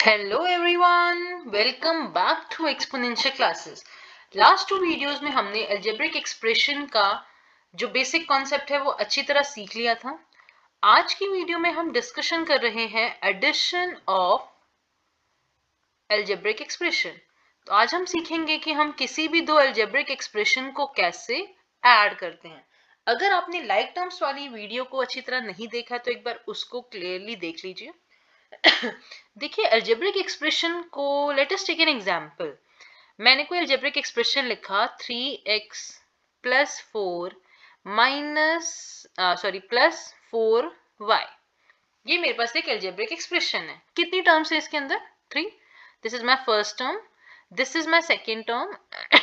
Hello everyone, welcome back to exponential classes. Last 2 videos में हमने algebraic expression का जो बेसिक कॉन्सेप्ट है वो अच्छी तरह सीख लिया था। आज की वीडियो में हम डिस्कशन कर रहे हैं एडिशन ऑफ अलजेब्रिक एक्सप्रेशन। तो आज हम सीखेंगे कि हम किसी भी दो अलजेब्रिक एक्सप्रेशन को कैसे ऐड करते हैं। अगर आपने लाइक टर्म्स वाली वीडियो को अच्छी तरह नहीं देखा तो एक बार उसको क्लियरली देख लीजिए। देखिए अलजेब्रिक एक्सप्रेशन को let us take an example. मैंने कोई अलजेब्रिक एक्सप्रेशन लिखा 3x plus 4 minus plus 4y। ये मेरे पास एक अलजेब्रिक एक्सप्रेशन है। कितनी टर्म्स है इसके अंदर? 3। This is my first term, this is my second term,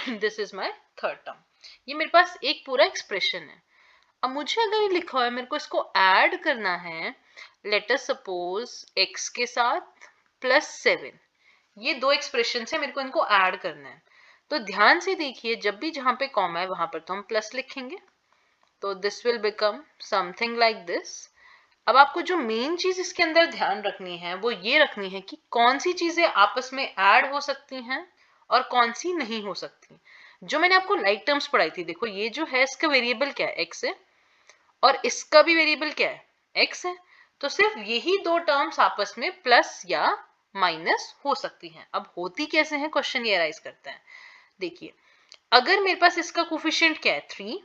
this is my third term. ये मेरे पास एक पूरा एक्सप्रेशन है। अब मुझे अगर ये लिखा हुआ है मेरे को इसको ऐड करना है, लेट अस सपोज x के साथ प्लस 7। ये दो एक्सप्रेशन है, मेरे को इनको ऐड करना है। तो ध्यान से देखिए, जब भी जहां पे कॉमा है वहां पर तो हम प्लस लिखेंगे, तो this will become something like this. अब आपको जो मेन चीज इसके अंदर ध्यान रखनी है वो ये रखनी है कि कौन सी चीजें आपस में ऐड हो सकती हैं और कौन सी नहीं हो सकती। जो मैंने आपको लाइक टर्म्स पढ़ाई थी, देखो ये जो है इसका वेरिएबल क्या है? x है, और इसका भी वेरिएबल क्या है? x है। तो सिर्फ यही दो टर्म्स आपस में प्लस या माइनस हो सकती हैं। अब होती कैसे हैं, क्वेश्चन ये राइज करते हैं। देखिए, अगर मेरे पास इसका कोफिशिएंट क्या है? 3,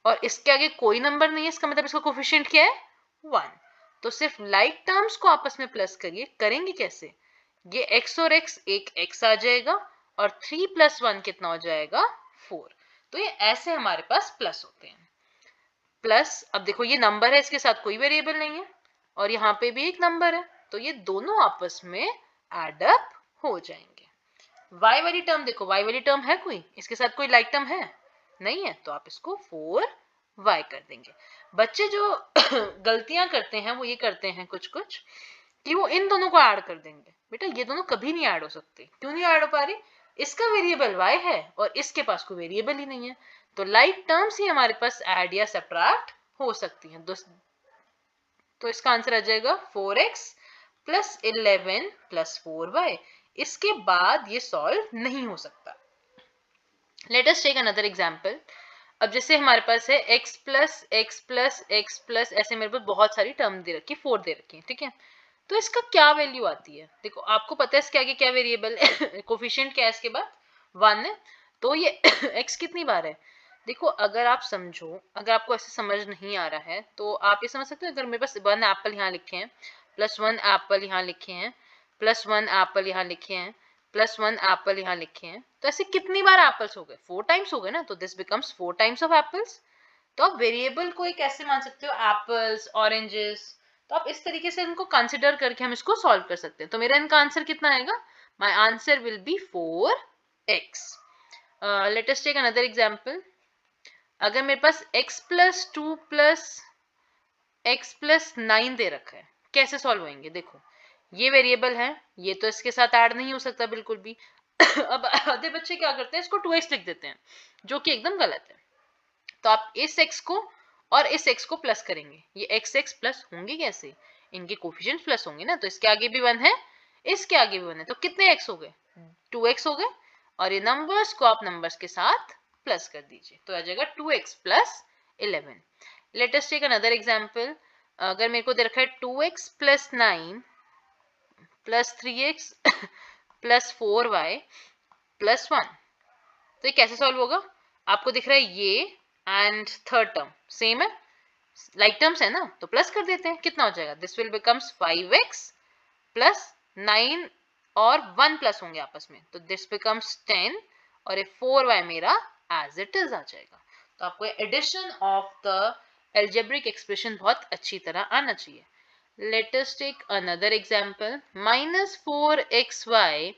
और इसके आगे कोई नंबर नहीं है, इसका मतलब इसका कोफिशिएंट क्या है? 1। तो सिर्फ लाइक टर्म्स को आपस में प्लस करिए। करेंगे कैसे? ये x और x, एक x आ जाएगा और 3 प्लस 1 कितना हो जाएगा? 4। तो ये ऐसे हमारे पास प्लस होते हैं। प्लस, अब देखो ये नंबर है, इसके साथ कोई वेरिएबल नहीं है, और यहाँ पे भी एक नंबर है, तो ये दोनों आपस में एड अप हो जाएंगे। y वाली टर्म देखो, y वाली टर्म है कोई, इसके साथ कोई लाइक टर्म है? नहीं है, तो आप इसको 4y कर देंगे। बच्चे जो गलतियां करते हैं वो ये करते हैं कुछ कुछ कि वो इन दोनों को ऐड कर देंगे। बेटा ये दोनों कभी नहीं ऐड हो सकते। क्यों नहीं ऐड हो पा रही? इसका वेरिएबल y है और इसके पास कोई वेरिएबल ही नहीं है, तो लाइक टर्म्स ही हमारे पास ऐड या सब्ट्रैक्ट हो सकती हैं। तो इसका आंसर आ जाएगा 4x प्लस 11 प्लस 4y। इसके बाद ये सॉल्व नहीं हो सकता। Let us take another example. अब जैसे हमारे पास है x plus x plus x plus, ऐसे मेरे पास बहुत सारी टर्म दे रखी है, 4 दे रखी है, ठीक है। तो इसका क्या वैल्यू आती है? देखो आपको पता है इसके आगे क्या वेरिएबल है, कोफिशिएंट क्या है इसके बाद? 1 है। तो ये x कितनी बार है? देखो अगर आप समझो, अगर आपको ऐसे समझ नहीं आ रहा है तो आप ये समझ सकते हो, अगर मेरे पास 1 एप्पल यहाँ लिखे हैं, प्लस 1 एप्पल यहाँ लिखे हैं, प्लस 1 एप्पल यहाँ लिखे हैं, प्लस 1 एप्पल यहाँ लिखे हैं, तो ऐसे कितनी बार एप्पल्स हो गए? 4 टाइम्स हो गए ना, तो this becomes 4 times of apples. तो आप वेरिएबल को एक ऐसे मान सकते हो, एप्पल्स, ऑरेंजेस। तो आप इस तरीके से इनको कंसिडर करके हम इसको सॉल्व कर सकते हैं। तो मेरा इनका आंसर कितना आएगा? My answer will be 4x। Let us take another example. अगर मेरे पास x plus 2 plus x plus 9 दे रखा है, कैसे सॉल्व होंगे? देखो ये वेरिएबल है, ये तो इसके साथ ऐड नहीं हो सकता बिल्कुल भी। अब आधे बच्चे क्या करते हैं, इसको 2x लिख देते हैं, जो कि एकदम गलत है। तो आप इस x को और इस x को प्लस करेंगे, ये x प्लस होंगे कैसे? इनके कोफिशिएंट प्लस होंगे ना, तो इसके आगे भी 1 है, इसके आगे भी 1 है, तो कितने x हो गए? 2x हो गए। और ये नंबर्स को आप नंबर्स के साथ प्लस कर दीजिए, तो आ जाएगा 2x plus 11। Let us take another example. अगर मेरे को दे रखा है 2x plus 9 plus 3x plus 4y plus 1, तो ये कैसे सॉल्व होगा? आपको दिख रहा है ये एंड थर्ड टर्म सेम है, लाइक टर्म्स है ना, तो प्लस कर देते हैं। कितना हो जाएगा? This will becomes 5x plus 9 और 1 प्लस होंगे आपस में, तो दिस बिकम्स 10, और ये 4y मेरा एज इट इज आ जाएगा। तो आपको addition of the algebraic expression बहुत अच्छी तरह आना चाहिए। Let us take another example. -4xy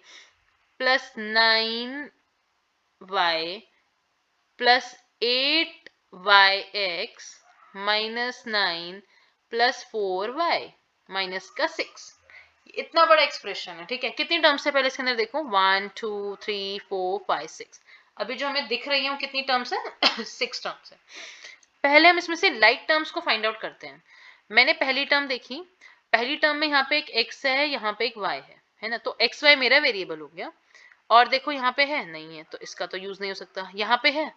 plus 9y plus 8yx minus 9 plus 4y minus का 6। इतना बड़ा एक्सप्रेशन है, ठीक है। कितनी टर्म्स है पहले इसके अंदर देखो, 1 2 3 4 5 6। अभी जो हमें दिख रही है वो कितनी टर्म्स है? 6 टर्म्स है। पहले हम इसमें से लाइक टर्म्स को फाइंड आउट करते हैं। मैंने पहली टर्म देखी, पहली टर्म में यहाँ पे एक x है, यहाँ पे एक y है है ना, तो एक्स वाई मेरा वेरिएबल हो गया। और देखो यहाँ पे है नहीं है, तो इसका तो यूज नहीं हो सकता। यहाँ पे है,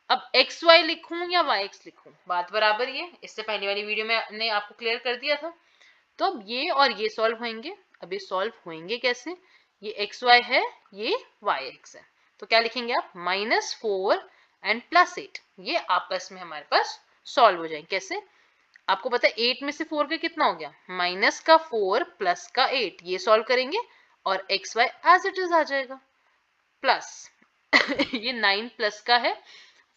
अब एक्स वाई लिखूं या वाई एक्स लिखूं, बात बराबर ही है। इससे पहले वाली वीडियो में ने आपको क्लियर कर दिया था। तो अब ये और ये सॉल्व होंगे। अब ये सॉल्व होंगे कैसे, ये एक्स वाई है, ये वाई एक्स है, तो क्या लिखेंगे आप, -4 एंड +8, ये आपस में हमारे पास सॉल्व हो जाएंगे। कैसे, आपको पता है 8 में से 4 का कितना हो गया, -4 + 8, ये सॉल्व करेंगे और X Y as it is आ जाएगा। प्लस ये 9 प्लस का है,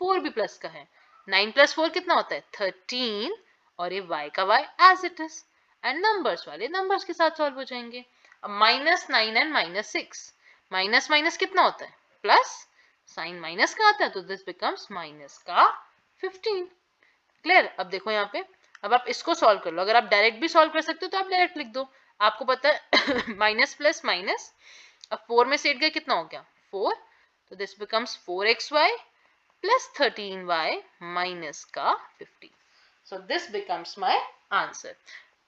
4 भी प्लस का है, 9 + 4 कितना होता है 13, और ये y का y as it is, and numbers वाले नंबर्स के साथ सॉल्व हो जाएंगे। अब -9 एंड -6, माइनस माइनस कितना होता है प्लस, साइन माइनस का आता है, तो दिस बिकम्स -15। क्लियर। अब देखो यहाँ पे, अब आप इसको सॉल्व कर लो। अगर आप डायरेक्ट भी सॉल्व कर सकते हो तो आप डायरेक्ट लिख दो, आपको पता है माइनस प्लस माइनस, अब 4 में से 8 गया कितना हो गया 4, तो this becomes 4xy + 13y minus का 15। So this becomes my answer.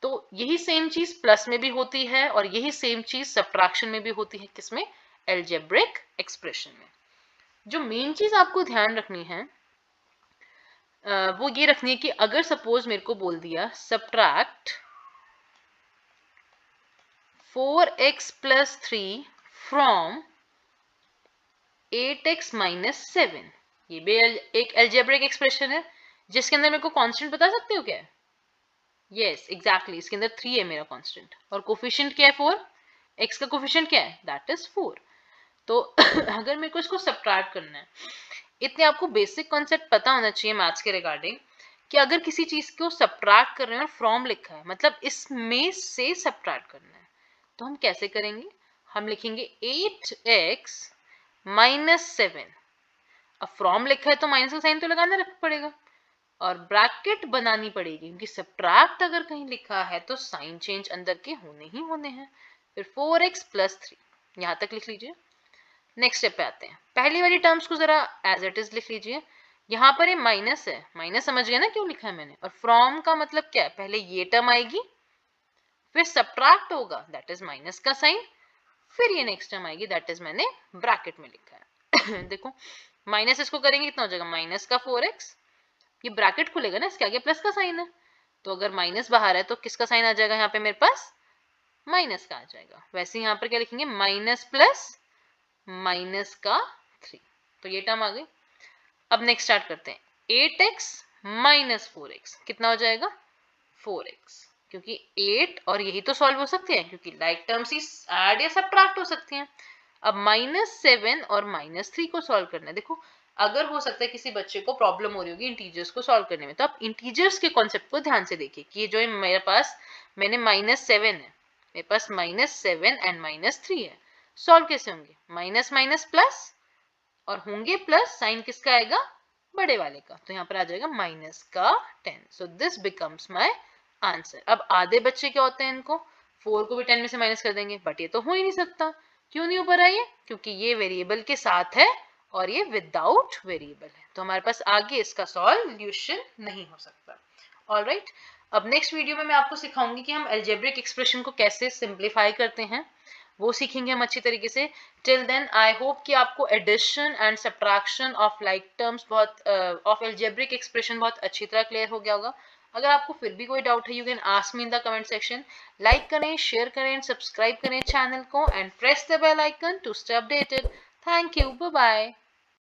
तो यही सेम चीज प्लस में भी होती है और यही सेम चीज सब्ट्रैक्शन में भी होती है, किसमें, एल्जेब्रिक एक्सप्रेशन में। जो मेन चीज आपको ध्यान रखनी है वो ये रखनी है कि अगर सपोज मेरे को बोल दिया सब्ट्रैक्ट 4x + 3 फ्रॉम 8x - 7, ये भी एक एल्जेब्रिक एक्सप्रेशन है जिसके अंदर मेरे को कांस्टेंट बता सकते हो क्या है, यस एग्जैक्टली, इसके अंदर 3 है मेरा कांस्टेंट और कोफिशिएंट क्या है 4, x का कोफिशिएंट क्या है दैट इज 4। तो अगर मेरे को इसको सब्ट्रैक्ट करना है, इतने आपको बेसिक कॉन्सेप्ट पता होना चाहिए मैथ्स के रिगार्डिंग, कि अगर किसी चीज को सब्ट्रैक्ट कर रहे हैं और फ्रॉम लिखा है मतलब इसमें से सब्ट्रैक्ट करना है, तो हम कैसे करेंगे, हम लिखेंगे 8x - 7, अब फ्रॉम लिखा है तो माइनस का साइन तो लगाना पड़ेगा और ब्रैकेट बनानी पड़ेगी, क्योंकि सब्ट्रैक्ट अगर कहीं लिखा है तो साइन चेंज अंदर के होने ही होने हैं। फिर 4x + 3, यहां तक लिख लीजिए। नेक्स्ट स्टेप पे आते हैं, पहली वाली टर्म्स को जरा एज इट इज लिख लीजिए। यहाँ पर ये माइनस है, माइनस समझ गया ना क्यों लिखा है मैंने, और फ्रॉम का मतलब क्या है, पहले ये टर्म आएगी फिर सब्ट्रैक्ट होगा दैट इज माइनस का साइन, फिर ये नेक्स्ट टर्म आएगी दैट इज मैंने ब्रैकेट में लिखा है देखो माइनस इसको करेंगे कितना हो जाएगा -4x, ये ब्रैकेट खुलेगा ना, इसके आगे प्लस का साइन है, तो अगर माइनस बाहर है तो किसका साइन आ जाएगा यहाँ पे मेरे पास, माइनस का आ जाएगा। वैसे यहाँ पर क्या लिखेंगे माइनस प्लस माइनस का 3, तो ये टर्म आ गई। अब नेक्स्ट स्टार्ट करते हैं, 8x - 4x कितना हो जाएगा 4x, क्योंकि 8 और यही तो सॉल्व हो सकते हैं, क्योंकि लाइक टर्म्स ही ऐड या सब्ट्रैक्ट हो सकती हैं। अब -7 और -3 को सॉल्व करना है। देखो अगर हो सकता है किसी बच्चे को प्रॉब्लम हो रही होगी इंटीजर्स को सॉल्व करने में, तो आप इंटीजर्स के कॉन्सेप्ट को ध्यान से देखिए कि ये जो मेरे पास मैंने -7 है, मेरे पास -7 एंड -3 है, सॉल्व कैसे होंगे, माइनस माइनस प्लस, और होंगे प्लस, साइन किसका आएगा बड़े वाले का, तो यहाँ पर आ जाएगा माइनस का 10। So this becomes my answer. अब आधे बच्चे क्या होते हैं, इनको 4 को भी 10 में से माइनस कर देंगे, बट ये तो हो ही नहीं सकता। क्यों नहीं ऊपर आई है, क्योंकि ये वेरिएबल के साथ है और ये विदाउट वेरिएबल है, तो हमारे पास आगे इसका सॉल्यूशन नहीं हो सकता। ऑलराइट, अब नेक्स्ट वीडियो में मैं आपको सिखाऊंगी कि हम अलजेब्रिक एक्सप्रेशन को कैसे सिंप्लीफाई करते हैं, वो सीखेंगे हम अच्छी तरीके से। टिल देन आई होप कि आपको addition and subtraction of like terms बहुत ऑफ अलजेब्रिक एक्सप्रेशन बहुत अच्छी तरह क्लियर हो गया होगा। अगर आपको फिर भी कोई डाउट है you can ask me in the comment section. Like करें, शेयर करें, सब्सक्राइब करें चैनल को and press the bell icon to stay updated. Thank you, bye bye.